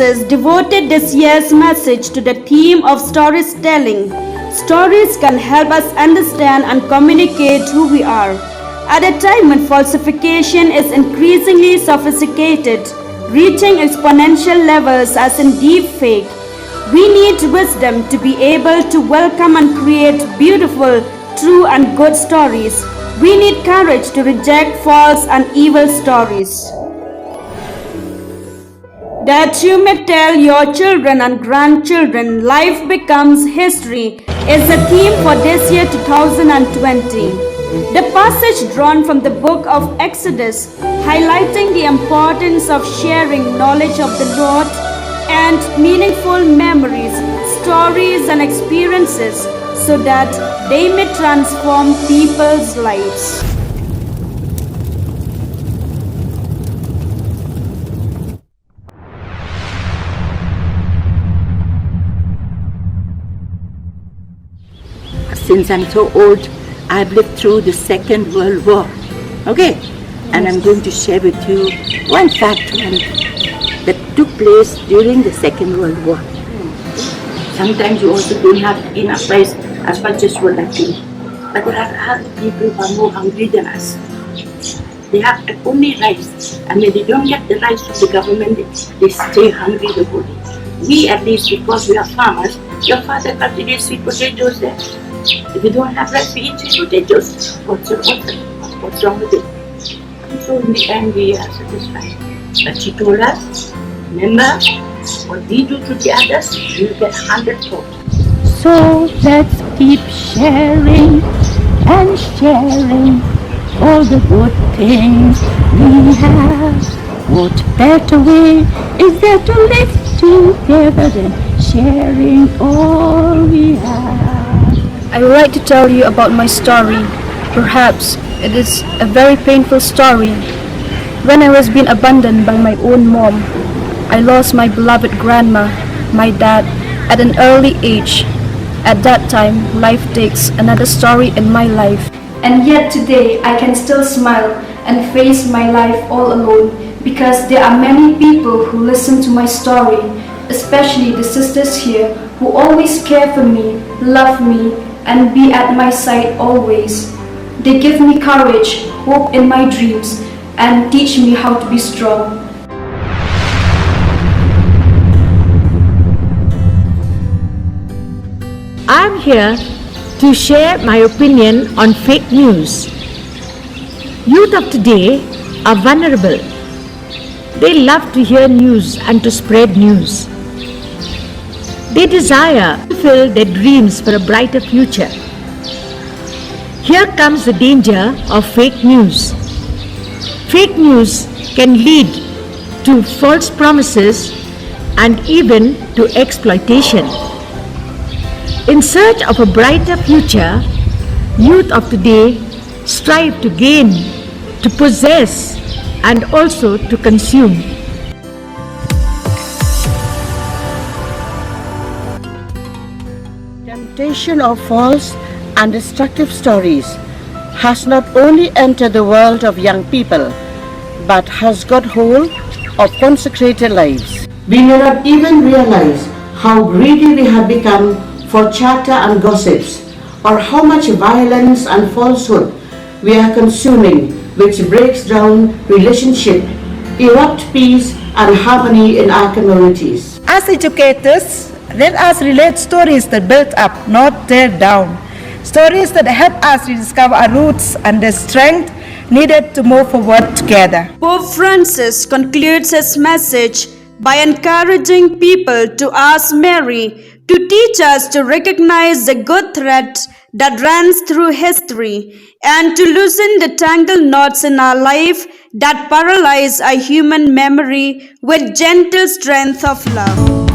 Francis devoted this year's message to the theme of storytelling. Stories can help us understand and communicate who we are. At a time when falsification is increasingly sophisticated, reaching exponential levels as in deep fake, we need wisdom to be able to welcome and create beautiful, true and good stories. We need courage to reject false and evil stories. That you may tell your children and grandchildren life becomes history is the theme for this year 2020. The passage drawn from the book of Exodus, highlighting the importance of sharing knowledge of the Lord and meaningful memories, stories and experiences so that they may transform people's lives. Since I'm so old, I've lived through the Second World War. Okay? And I'm going to share with you one fact that took place during the Second World War. Sometimes you also don't have enough rice as much as you would like to eat. But there are other people who are more hungry than us. They have only rice. And when they don't get the rice from the government, they stay hungry the whole day. We at least, because we are farmers, your father cultivates sweet potatoes there. If you don't have rice, we eat sweet potatoes. What's wrong with it? And so in the end, we are satisfied. But she told us, remember, what we do to the others, you will get 100-fold. So let's keep sharing and sharing all the good things we have. What better way is there to live together than sharing all we have? I would like to tell you about my story. Perhaps it is a very painful story. When I was being abandoned by my own mom, I lost my beloved grandma, my dad, at an early age. At that time, life takes another story in my life. And yet today, I can still smile and face my life all alone because there are many people who listen to my story, especially the sisters here who always care for me, love me, and be at my side always. They give me courage, hope in my dreams, and teach me how to be strong. I'm here to share my opinion on fake news. Youth of today are vulnerable. They love to hear news and to spread news. They desire to fulfill their dreams for a brighter future. Here comes the danger of fake news. Fake news can lead to false promises and even to exploitation. In search of a brighter future, youth of today strive to gain, to possess, and also to consume. Temptation of false and destructive stories has not only entered the world of young people, but has got hold of consecrated lives. We may not even realize how greedy we have become for chatter and gossips, or how much violence and falsehood we are consuming, which breaks down relationship, erupt peace and harmony in our communities. As educators, let us relate stories that build up, not tear down. Stories that help us rediscover our roots and the strength needed to move forward together. Pope Francis concludes his message by encouraging people to ask Mary to teach us to recognize the good thread that runs through history and to loosen the tangled knots in our life that paralyze our human memory with gentle strength of love.